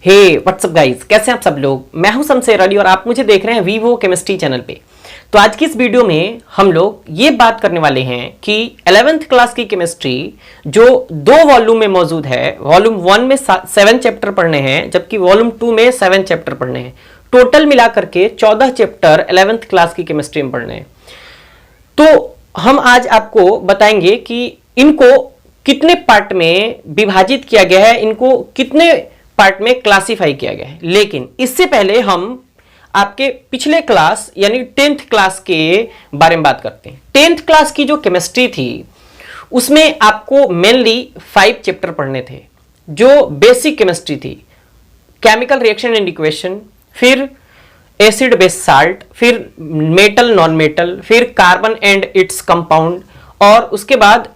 हे WhatsApp guys, कैसे हैं आप सब लोग। मैं हूं शमशेर अली और आप मुझे देख रहे हैं वीवो केमिस्ट्री चैनल पे। तो आज की इस वीडियो में हम लोग ये बात करने वाले हैं कि 11th क्लास की केमिस्ट्री जो 2 वॉल्यूम में मौजूद है, वॉल्यूम 1 में 7 चैप्टर पढ़ने हैं जबकि वॉल्यूम 2 में 7 चैप्टर पढ़ने हैं। टोटल मिला करके 14 चैप्टर 11th क्लास की केमिस्ट्री में पढ़ने हैं। तो हम आज आपको बताएंगे कि इनको कितने पार्ट में विभाजित किया गया है, इनको कितने पार्ट में क्लासिफाई किया गया है। लेकिन इससे पहले हम आपके पिछले क्लास यानी 10th क्लास के बारे में बात करते हैं। 10th क्लास की जो केमिस्ट्री थी उसमें आपको मेनली 5 चैप्टर पढ़ने थे जो बेसिक केमिस्ट्री थी। केमिकल रिएक्शन एंड इक्वेशन, फिर एसिड बेस साल्ट, फिर मेटल नॉन मेटल, फिर कार्बन एंड इट्स कंपाउंड और उसके बाद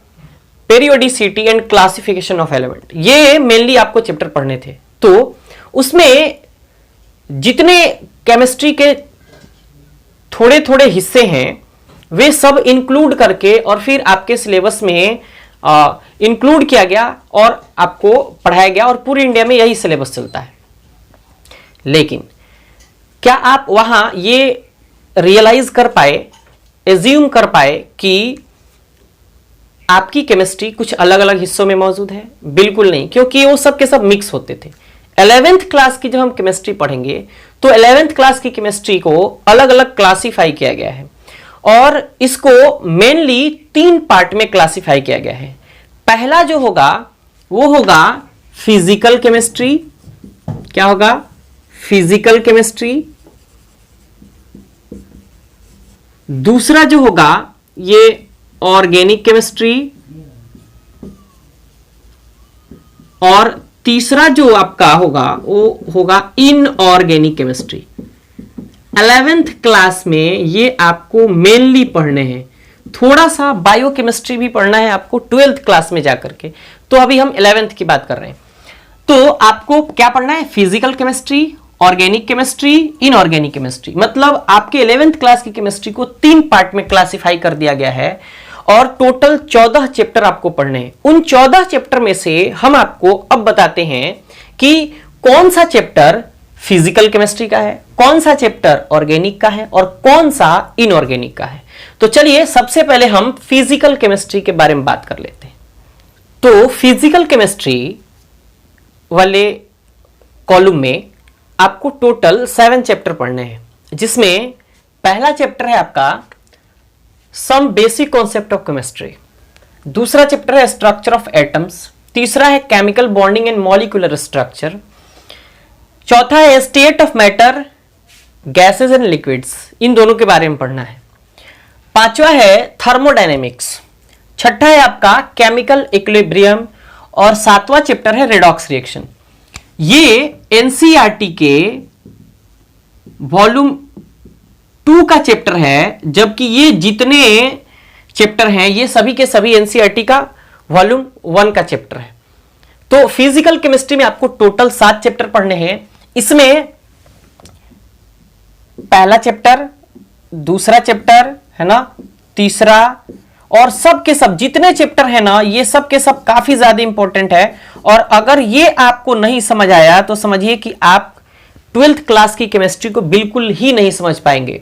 periodicity and classification of element. ये मेनली आपको चैप्टर पढ़ने थे। तो उसमें जितने केमिस्ट्री के थोड़े थोड़े हिस्से हैं वे सब इंक्लूड करके और फिर आपके सिलेबस में इंक्लूड किया गया और आपको पढ़ाया गया और पूरी इंडिया में यही सिलेबस चलता है। लेकिन क्या आप वहां ये रियलाइज कर पाए, एज्यूम कर पाए कि आपकी केमिस्ट्री कुछ अलग अलग हिस्सों में मौजूद है? बिल्कुल नहीं, क्योंकि वो सब के सब मिक्स होते थे। 11th क्लास की जब हम केमिस्ट्री पढ़ेंगे तो 11th क्लास की केमिस्ट्री को अलग अलग क्लासिफाई किया गया है और इसको मेनली 3 पार्ट में क्लासिफाई किया गया है। पहला जो होगा वो होगा फिजिकल केमिस्ट्री। क्या होगा? Physical chemistry. दूसरा जो होगा ये ऑर्गेनिक केमिस्ट्री और तीसरा जो आपका होगा वो होगा इनऑर्गेनिक केमिस्ट्री। 11th क्लास में ये आपको मेनली पढ़ने हैं। थोड़ा सा बायोकेमिस्ट्री भी पढ़ना है आपको 12th क्लास में जाकर के। तो अभी हम 11th की बात कर रहे हैं। तो आपको क्या पढ़ना है? Physical chemistry, organic chemistry, inorganic chemistry. मतलब आपके 11th क्लास की केमिस्ट्री को 3 पार्ट में क्लासिफाई कर दिया गया है और टोटल 14 चैप्टर आपको पढ़ने हैं। उन 14 चैप्टर में से हम आपको अब बताते हैं कि कौन सा चैप्टर फिजिकल केमिस्ट्री का है, कौन सा चैप्टर ऑर्गेनिक का है और कौन सा इनऑर्गेनिक का है। तो चलिए सबसे पहले हम फिजिकल केमिस्ट्री के बारे में बात कर लेते हैं। तो फिजिकल केमिस्ट्री वाले कॉलम में आपको टोटल 7 चैप्टर पढ़ने हैं, जिसमें पहला चैप्टर है आपका some basic concept of chemistry. दूसरा चैप्टर है स्ट्रक्चर ऑफ एटम्स। तीसरा है chemical bonding and molecular structure. चौथा है state of matter, gases and liquids. इन दोनों के बारे में पढ़ना है। पांचवा है थर्मोडायनेमिक्स। छठा है आपका केमिकल इक्विलिब्रियम और 7वां चैप्टर है रेडॉक्स रिएक्शन। ये एनसीईआरटी के वॉल्यूम 2 का चैप्टर है, जबकि ये जितने चैप्टर हैं ये सभी के सभी एनसीईआरटी का वॉल्यूम 1 का चैप्टर है। तो फिजिकल केमिस्ट्री में आपको टोटल 7 चैप्टर पढ़ने हैं। इसमें पहला चैप्टर, दूसरा चैप्टर है ना, तीसरा और सब के सब जितने चैप्टर है ना ये सब के सब काफी ज्यादा इंपॉर्टेंट है। और अगर ये आपको नहीं समझ आया तो समझिए कि आप 12th क्लास की केमिस्ट्री को बिल्कुल ही नहीं समझ पाएंगे।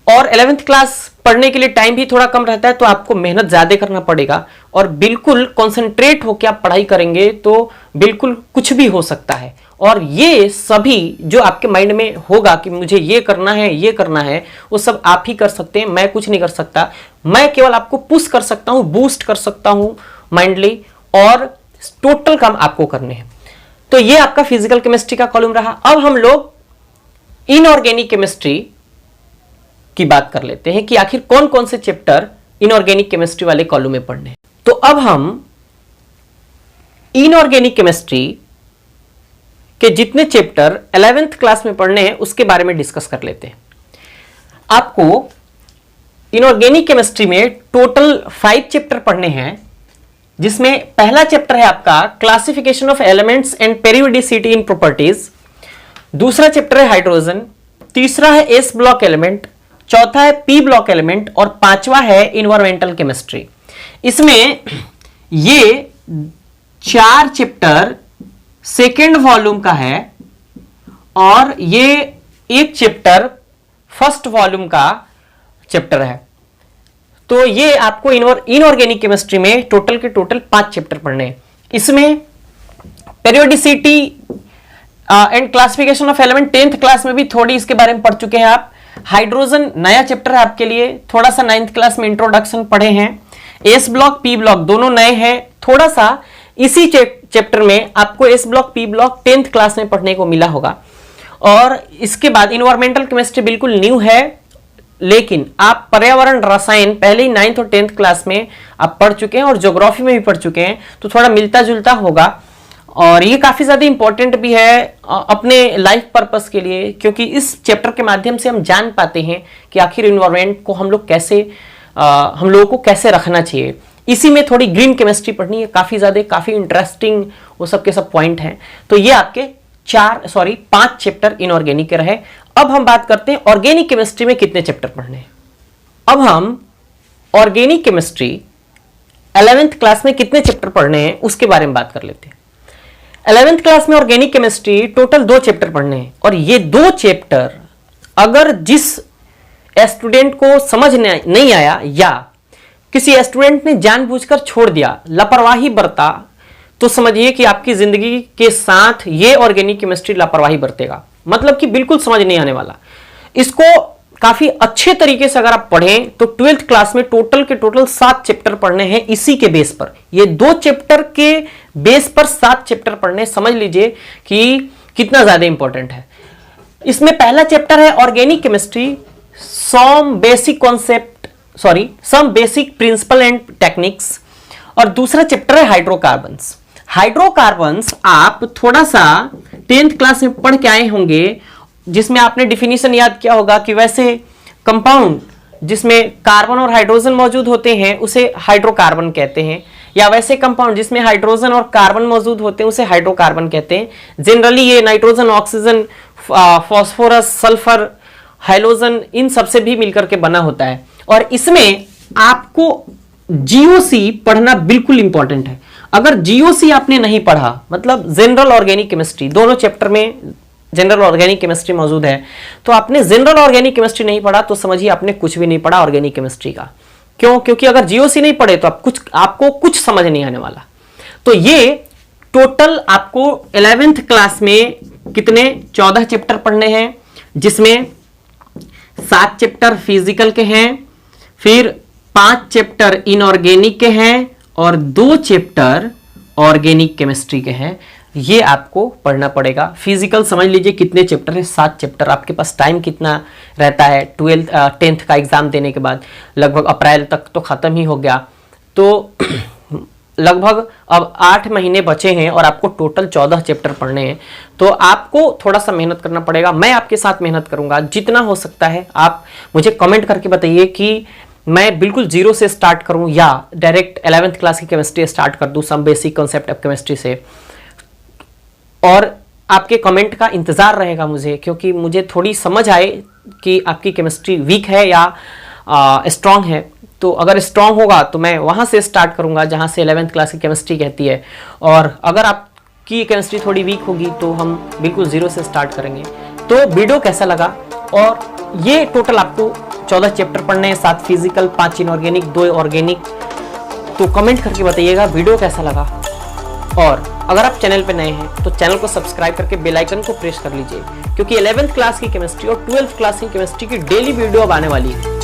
और 11th क्लास पढ़ने के लिए टाइम भी थोड़ा कम रहता है तो आपको मेहनत ज्यादा करना पड़ेगा और बिल्कुल कंसंट्रेट होकर आप पढ़ाई करेंगे तो बिल्कुल कुछ भी हो सकता है। और ये सभी जो आपके माइंड में होगा कि मुझे ये करना है, ये करना है, वो सब आप ही कर सकते हैं। मैं कुछ नहीं कर सकता, मैं केवल आपको पुश कर सकता हूं, बूस्ट कर सकता हूं माइंडली, और टोटल काम आपको करने हैं। तो ये आपका फिजिकल केमिस्ट्री का कॉलम रहा। अब हम लोग इनऑर्गेनिक केमिस्ट्री की बात कर लेते हैं कि आखिर कौन कौन से चैप्टर इनऑर्गेनिक केमिस्ट्री वाले कॉलम में पढ़ने हैं। तो अब हम इनऑर्गेनिक केमिस्ट्री के जितने चैप्टर 11th क्लास में पढ़ने हैं उसके बारे में डिस्कस कर लेते हैं। आपको इनऑर्गेनिक केमिस्ट्री में टोटल 5 चैप्टर पढ़ने हैं, जिसमें पहला चैप्टर है आपका classification of elements and periodicity in properties. दूसरा चैप्टर है हाइड्रोजन। तीसरा है एस ब्लॉक एलिमेंट। चौथा है पी ब्लॉक एलिमेंट और 5वां है इन्वायरमेंटल केमिस्ट्री। इसमें ये 4 चैप्टर सेकेंड वॉल्यूम का है और ये एक चैप्टर फर्स्ट वॉल्यूम का चैप्टर है। तो ये आपको इनऑर्गेनिक केमिस्ट्री में टोटल के टोटल 5 चैप्टर पढ़ने हैं। इसमें periodicity and classification of element 10th class में भी थोड़ी इसके बारे में पढ़ चुके हैं आप। हाइड्रोजन नया चैप्टर है आपके लिए, थोड़ा सा 9th क्लास में इंट्रोडक्शन पढ़े हैं। एस ब्लॉक पी ब्लॉक दोनों नए हैं, थोड़ा सा इसी चैप्टर में आपको S block P block 10th class में पढ़ने को मिला होगा। और इसके बाद इन्वायरमेंटल केमिस्ट्री बिल्कुल न्यू है, लेकिन आप पर्यावरण रसायन पहले ही 9th और 10th क्लास में आप पढ़ चुके हैं और ज्योग्राफी में भी पढ़ चुके हैं, तो थोड़ा मिलता जुलता होगा। और ये काफी ज्यादा इंपॉर्टेंट भी है अपने लाइफ पर्पस के लिए, क्योंकि इस चैप्टर के माध्यम से हम जान पाते हैं कि आखिर इन्वायरमेंट को हम लोग कैसे हम लोगों को कैसे रखना चाहिए। इसी में थोड़ी ग्रीन केमिस्ट्री पढ़नी है, काफी इंटरेस्टिंग वो सब के सब पॉइंट हैं। तो ये आपके 5 चैप्टर इनऑर्गेनिक के रहे। अब हम बात करते हैं ऑर्गेनिक केमिस्ट्री में कितने चैप्टर पढ़ने हैं। अब हम ऑर्गेनिक केमिस्ट्री 11th क्लास में कितने चैप्टर पढ़ने हैं उसके बारे में बात कर लेते हैं। 11th क्लास में ऑर्गेनिक केमिस्ट्री टोटल 2 चैप्टर पढ़ने हैं, और ये 2 चैप्टर अगर जिस स्टूडेंट को समझ नहीं आया या किसी स्टूडेंट ने जानबूझकर छोड़ दिया, लापरवाही बरता, तो समझिए कि आपकी जिंदगी के साथ ये ऑर्गेनिक केमिस्ट्री लापरवाही बरतेगा, मतलब कि बिल्कुल समझ नहीं आने वाला। इसको काफी अच्छे तरीके से अगर आप पढ़ें तो 12th क्लास में टोटल के टोटल 7 चैप्टर पढ़ने हैं। इसी के बेस पर ये 2 चैप्टर के बेस पर 7 चैप्टर पढ़ने, समझ लीजिए कि कितना ज्यादा इंपॉर्टेंट है। इसमें पहला चैप्टर है organic chemistry, some basic principle and techniques, और दूसरा चैप्टर है हाइड्रोकार्बन्स। हाइड्रोकार्बन्स आप थोड़ा सा 10th क्लास में पढ़ के आए होंगे, जिसमें आपने डिफिनीशन याद किया होगा कि वैसे कंपाउंड जिसमें कार्बन और हाइड्रोजन मौजूद होते हैं उसे हाइड्रोकार्बन कहते हैं, या वैसे कंपाउंड जिसमें हाइड्रोजन और कार्बन मौजूद होते हैं उसे हाइड्रोकार्बन कहते हैं। जनरली ये nitrogen, oxygen, phosphorus, sulphur, halogen इन सबसे भी मिलकर के बना होता है। और इसमें आपको जीओसी पढ़ना बिल्कुल इंपॉर्टेंट है। अगर जीओसी आपने नहीं पढ़ा, मतलब जनरल ऑर्गेनिक केमिस्ट्री, दोनों चैप्टर में जनरल ऑर्गेनिक केमिस्ट्री मौजूद है, तो आपने जनरल ऑर्गेनिक केमिस्ट्री नहीं पढ़ा तो समझिए आपने कुछ भी नहीं पढ़ा ऑर्गेनिक केमिस्ट्री का। क्यों? क्योंकि अगर जीओसी नहीं पढ़े तो आपको कुछ समझ नहीं आने वाला। तो ये टोटल आपको 11th क्लास में कितने 14 चैप्टर पढ़ने हैं, जिसमें 7 चैप्टर फिजिकल के हैं, फिर 5 चैप्टर इनऑर्गेनिक के हैं और 2 चैप्टर ऑर्गेनिक केमिस्ट्री के हैं। ये आपको पढ़ना पड़ेगा। फिजिकल समझ लीजिए कितने चैप्टर है, 7 चैप्टर। आपके पास टाइम कितना रहता है 10th का एग्जाम देने के बाद, लगभग अप्रैल तक तो खत्म ही हो गया, तो लगभग अब 8 महीने बचे हैं और आपको टोटल 14 चैप्टर पढ़ने हैं। तो आपको थोड़ा सा मेहनत करना पड़ेगा, मैं आपके साथ मेहनत करूंगा जितना हो सकता है। आप मुझे कमेंट करके बताइए कि मैं बिल्कुल जीरो से स्टार्ट करूं या डायरेक्ट 11th क्लास की केमिस्ट्री स्टार्ट कर दूं, some basic concept of chemistry से। और आपके कमेंट का इंतजार रहेगा मुझे, क्योंकि मुझे थोड़ी समझ आए कि आपकी केमिस्ट्री वीक है या स्ट्रांग है। तो अगर स्ट्रांग होगा तो मैं वहां से स्टार्ट करूंगा जहां से 11th क्लास की केमिस्ट्री कहती है, और अगर आपकी केमिस्ट्री थोड़ी वीक होगी तो हम बिल्कुल जीरो से स्टार्ट करेंगे। तो वीडियो कैसा लगा, और ये टोटल आपको 14 चैप्टर पढ़ने हैं, 7 फिजिकल, 5 इनऑर्गेनिक, 2 ऑर्गेनिक। तो कमेंट करके बताइएगा वीडियो कैसा लगा। और अगर आप चैनल पे नए हैं तो चैनल को सब्सक्राइब करके बेल आइकन को प्रेस कर लीजिए, क्योंकि 11th क्लास की केमिस्ट्री और 12th क्लास की केमिस्ट्री की डेली वीडियो अब आने वाली है।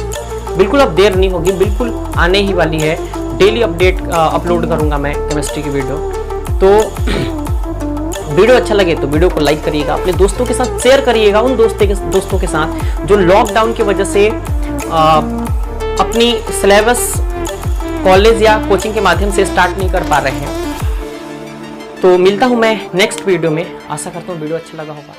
बिल्कुल अब देर नहीं होगी, बिल्कुल आने ही वाली है। डेली अपडेट अपलोड करूंगा मैं केमिस्ट्री की वीडियो। तो वीडियो अच्छा लगे तो वीडियो को लाइक करिएगा, अपने दोस्तों के साथ शेयर करिएगा, उन दोस्तों के साथ जो लॉकडाउन की वजह से अपनी सिलेबस कॉलेज या कोचिंग के माध्यम से स्टार्ट नहीं कर पा रहे हैं। तो मिलता हूं मैं नेक्स्ट वीडियो में, आशा करता हूं वीडियो अच्छा लगा होगा।